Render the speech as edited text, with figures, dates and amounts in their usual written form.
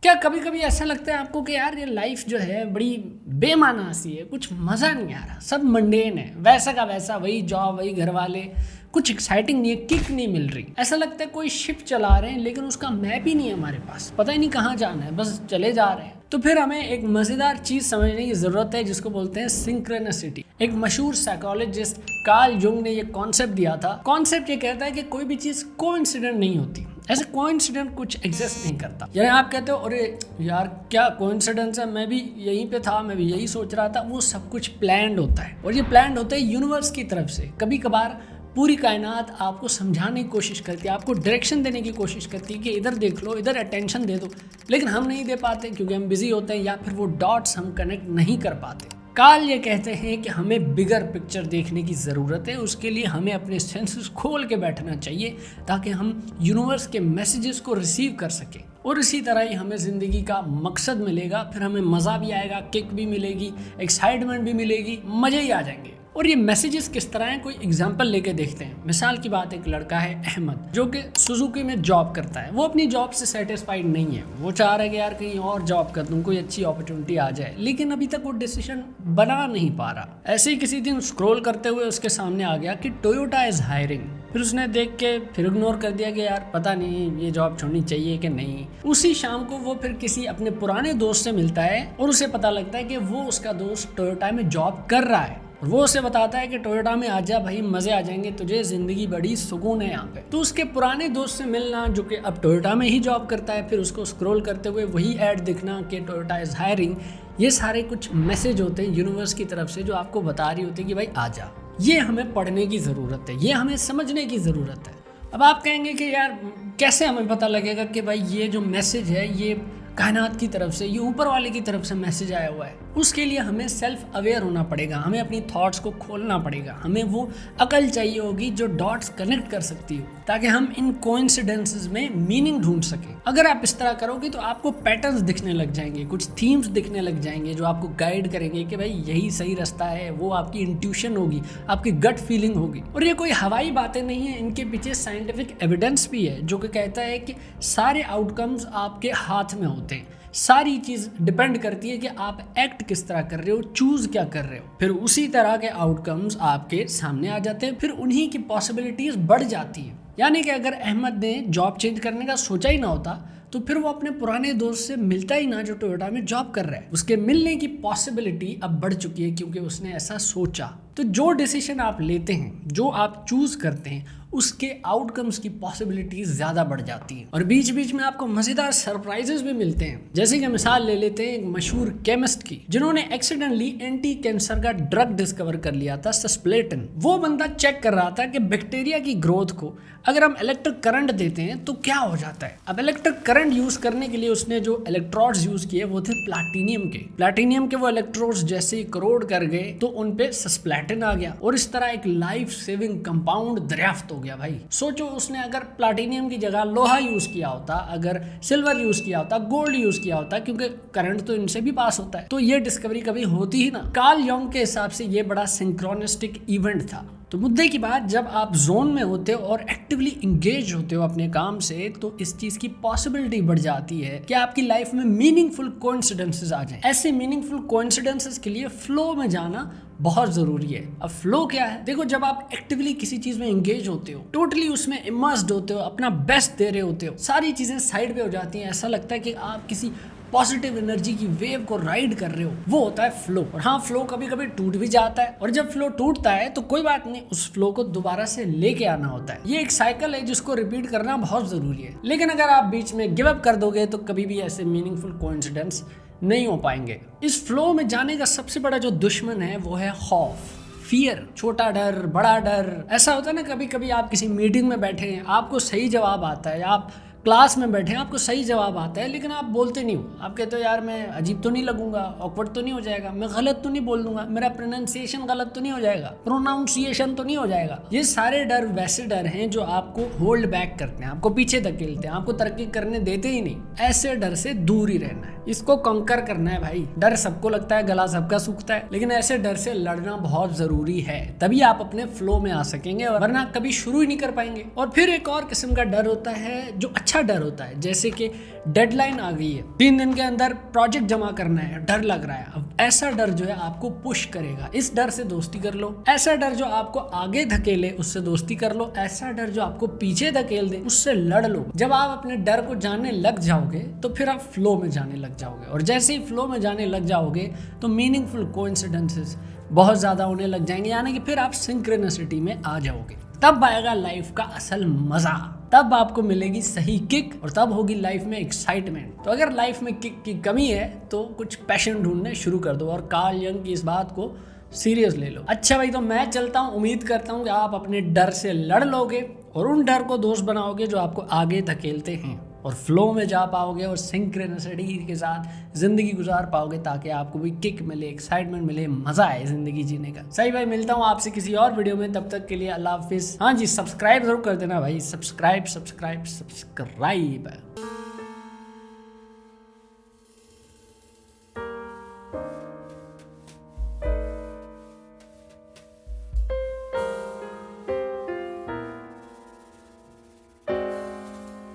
क्या कभी कभी ऐसा लगता है आपको कि यार ये लाइफ जो है बड़ी बेमाना सी है, कुछ मज़ा नहीं आ रहा, सब मंडेन है, वैसा का वैसा, वही जॉब वही घर वाले, कुछ एक्साइटिंग नहीं है, किक नहीं मिल रही। ऐसा लगता है कोई शिप चला रहे हैं लेकिन उसका मैप ही नहीं है हमारे पास, पता ही नहीं कहाँ जाना है, बस चले जा रहे हैं। तो फिर हमें एक मज़ेदार चीज़ समझने की ज़रूरत है जिसको बोलते हैं सिंक्रोनिसिटी। एक मशहूर साइकोलॉजिस्ट कार्ल जुंग ने ये कॉन्सेप्ट दिया था। कॉन्सेप्ट ये कहता है कि कोई भी चीज़ कोइंसिडेंट नहीं होती, ऐसे कोइंसिडेंट कुछ एग्जिस्ट नहीं करता। यानी आप कहते हो अरे यार क्या कोइंसिडेंस है, मैं भी यहीं पे था, मैं भी यही सोच रहा था, वो सब कुछ प्लान्ड होता है। और ये प्लान्ड होता है यूनिवर्स की तरफ से। कभी कभार पूरी कायनात आपको समझाने की कोशिश करती है, आपको डायरेक्शन देने की कोशिश करती है कि इधर देख लो, इधर अटेंशन दे दो, लेकिन हम नहीं दे पाते क्योंकि हम बिजी होते हैं या फिर वो डॉट्स हम कनेक्ट नहीं कर पाते। कार्ल ये कहते हैं कि हमें बिगर पिक्चर देखने की ज़रूरत है। उसके लिए हमें अपने सेंसेस खोल के बैठना चाहिए ताकि हम यूनिवर्स के मैसेजेस को रिसीव कर सकें। और इसी तरह ही हमें ज़िंदगी का मकसद मिलेगा, फिर हमें मज़ा भी आएगा, किक भी मिलेगी, एक्साइटमेंट भी मिलेगी, मज़े ही आ जाएंगे। और ये मैसेजेस किस तरह हैं, कोई एग्जांपल लेके देखते हैं। मिसाल की बात, एक लड़का है अहमद जो कि सुजुकी में जॉब करता है। वो अपनी जॉब से सेटिस्फाइड नहीं है, वो चाह रहा है कि यार कहीं और जॉब कर दूं, कोई अच्छी अपॉर्चुनिटी आ जाए, लेकिन अभी तक वो डिसीजन बना नहीं पा रहा। ऐसे ही किसी दिन स्क्रॉल करते हुए उसके सामने आ गया कि टोयोटा इज हायरिंग। फिर उसने देख के फिर इग्नोर कर दिया कि यार पता नहीं ये जॉब छोड़नी चाहिए कि नहीं। उसी शाम को वो फिर किसी अपने पुराने दोस्त से मिलता है और उसे पता लगता है कि वो उसका दोस्त टोयोटा में जॉब कर रहा है। वो उसे बताता है कि टोयोटा में आजा भाई, मजे आ जाएंगे तुझे, जिंदगी बड़ी सुकून है यहाँ पे। तो उसके पुराने दोस्त से मिलना जो कि अब टोयोटा में ही जॉब करता है, फिर उसको स्क्रॉल करते हुए वही ऐड दिखना कि टोयोटा इज हायरिंग, ये सारे कुछ मैसेज होते हैं यूनिवर्स की तरफ से जो आपको बता रही होती है कि भाई आजा। ये हमें पढ़ने की ज़रूरत है, ये हमें समझने की ज़रूरत है। अब आप कहेंगे कि यार कैसे हमें पता लगेगा कि भाई ये जो मैसेज है ये कायनात की तरफ से, ये ऊपर वाले की तरफ से मैसेज आया हुआ है। उसके लिए हमें सेल्फ अवेयर होना पड़ेगा, हमें अपनी थॉट्स को खोलना पड़ेगा, हमें वो अकल चाहिए होगी जो डॉट्स कनेक्ट कर सकती हो ताकि हम इन कोइंसिडेंसेस में मीनिंग ढूंढ सकें। अगर आप इस तरह करोगे तो आपको पैटर्न्स दिखने लग जाएंगे, कुछ थीम्स दिखने लग जाएंगे जो आपको गाइड करेंगे कि भाई यही सही रास्ता है। वो आपकी इंट्यूशन होगी, आपकी गट फीलिंग होगी। और ये कोई हवाई बातें नहीं है, इनके पीछे साइंटिफिक एविडेंस भी है जो कि कहता है कि सारे आउटकम्स आपके हाथ में होते हैं। सारी चीज़ डिपेंड करती है कि आप एक्ट किस तरह कर रहे हो, चूज क्या कर रहे हो, फिर उसी तरह के आउटकम्स आपके सामने आ जाते हैं, फिर उन्हीं की पॉसिबिलिटीज बढ़ जाती है। यानी कि अगर अहमद ने जॉब चेंज करने का सोचा ही ना होता तो फिर वो अपने पुराने दोस्त से मिलता ही ना जो टोयोटा में जॉब कर रहा है। उसके मिलने की पॉसिबिलिटी अब बढ़ चुकी है क्योंकि उसने ऐसा सोचा। तो जो डिसीजन आप लेते हैं, जो आप चूज करते हैं, उसके आउटकम्स की पॉसिबिलिटीज ज्यादा बढ़ जाती है। और बीच बीच में आपको मजेदार सरप्राइजेस भी मिलते हैं। जैसे कि मिसाल ले लेते हैं एक मशहूर केमिस्ट की जिन्होंने एक्सीडेंटली एंटी कैंसर का ड्रग डिस्कवर कर लिया था, सस्प्लेटिन। वो बंदा चेक कर रहा था कि बैक्टीरिया की ग्रोथ को अगर हम इलेक्ट्रिक करंट देते हैं तो क्या हो जाता है। अब इलेक्ट्रिक करंट यूज करने के लिए उसने जो इलेक्ट्रोड्स यूज किए वो थे प्लाटीनियम के वो इलेक्ट्रोड्स जैसे ही करोड कर गए तो उनपे सस्प्लेटिन आ गया और इस तरह एक लाइफ सेविंग कंपाउंड दरियाफ्त हो गया। भाई सोचो, उसने अगर प्लाटीनियम की जगह लोहा यूज किया होता, अगर सिल्वर यूज किया होता, गोल्ड यूज किया होता, क्योंकि करंट तो इनसे भी पास होता है, तो ये डिस्कवरी कभी होती ही ना। कार्ल यंग के हिसाब से ये बड़ा सिंक्रोनिस्टिक इवेंट था। तो मुद्दे की बात, जब आप जोन में होते हो और एक्टिवली इंगेज होते हो अपने काम से, तो इस चीज की पॉसिबिलिटी बढ़ जाती है कि आपकी लाइफ में मीनिंगफुल कोइंसिडेंसेस आ जाएं। ऐसे मीनिंगफुल कोइंसिडेंसेस के लिए फ्लो में जाना बहुत जरूरी है। अब फ्लो क्या है? देखो, जब आप एक्टिवली किसी चीज में एंगेज होते हो, टोटली उसमें इमर्स्ड होते हो, अपना बेस्ट दे रहे होते हो, सारी चीजें साइड पे हो जाती हैं, ऐसा लगता है कि आप किसी पॉजिटिव एनर्जी की वेव को राइड कर रहे हो, वो होता है फ्लो। और हाँ, फ्लो कभी कभी टूट भी जाता है और जब फ्लो टूटता है तो कोई बात नहीं, उस फ्लो को दोबारा से लेके आना होता है। ये एक साइकिल है जिसको रिपीट करना बहुत जरूरी है। लेकिन अगर आप बीच में गिव अप कर दोगे तो कभी भी ऐसे मीनिंगफुल कोइंसिडेंस नहीं हो पाएंगे। इस फ्लो में जाने का सबसे बड़ा जो दुश्मन है वो है खौफ, फियर, छोटा डर, बड़ा डर। ऐसा होता है ना, कभी कभी आप किसी मीटिंग में बैठे हैं, आपको सही जवाब आता है, आप क्लास में बैठे हैं, आपको सही जवाब आता है, लेकिन आप बोलते नहीं हो। आप कहते हो यार मैं अजीब तो नहीं लगूंगा, ऑकवर्ड तो नहीं हो जाएगा, मैं गलत तो नहीं बोल दूंगा, मेरा प्रोनाउंसिएशन गलत तो नहीं हो जाएगा, प्रोनाउंसिएशन तो नहीं हो जाएगा। ये सारे डर वैसे डर हैं जो आपको होल्ड बैक करते हैं, आपको पीछे धकेलते हैं, आपको तरक्की करने देते ही नहीं। ऐसे डर से दूर ही रहना है, इसको कंकर करना है भाई। डर सबको लगता है, गला सबका सूखता है, लेकिन ऐसे डर से लड़ना बहुत जरूरी है, तभी आप अपने फ्लो में आ सकेंगे, वरना कभी शुरू ही नहीं कर पाएंगे। और फिर एक और किस्म का डर होता है जो अच्छा अच्छा डर होता है, जैसे कि डेडलाइन आ गई है, 3 दिन के अंदर प्रोजेक्ट जमा करना है, डर लग रहा है। अब ऐसा डर जो है आपको पुश करेगा, इस डर से दोस्ती कर लो। ऐसा डर जो आपको आगे धकेले उससे दोस्ती कर लो। ऐसा डर जो आपको पीछे धकेल दे उससे लड़ लो। जब आप अपने डर को जानने लग जाओगे तो फिर आप फ्लो में जाने लग जाओगे, और जैसे ही फ्लो में जाने लग जाओगे तो मीनिंगफुल कोइंसिडेंसेस बहुत ज्यादा होने लग जाएंगे, यानी कि फिर आप सिंक्रोनिसिटी में आ जाओगे। तब आएगा लाइफ का असल मजा, तब आपको मिलेगी सही किक, और तब होगी लाइफ में एक्साइटमेंट। तो अगर लाइफ में किक की कमी है तो कुछ पैशन ढूंढने शुरू कर दो, और कार्ल यंग की इस बात को सीरियस ले लो। अच्छा भाई, तो मैं चलता हूँ। उम्मीद करता हूँ कि आप अपने डर से लड़ लोगे और उन डर को दोस्त बनाओगे जो आपको आगे धकेलते हैं, और फ्लो में जा पाओगे और सिंक्रोनिसिटी के साथ जिंदगी गुजार पाओगे, ताकि आपको भी किक मिले, एक्साइटमेंट मिले, मजा आए जिंदगी जीने का। सही भाई, मिलता हूँ आपसे किसी और वीडियो में, तब तक के लिए अल्लाह हाफिज। हाँ जी, सब्सक्राइब जरूर कर देना भाई, सब्सक्राइब।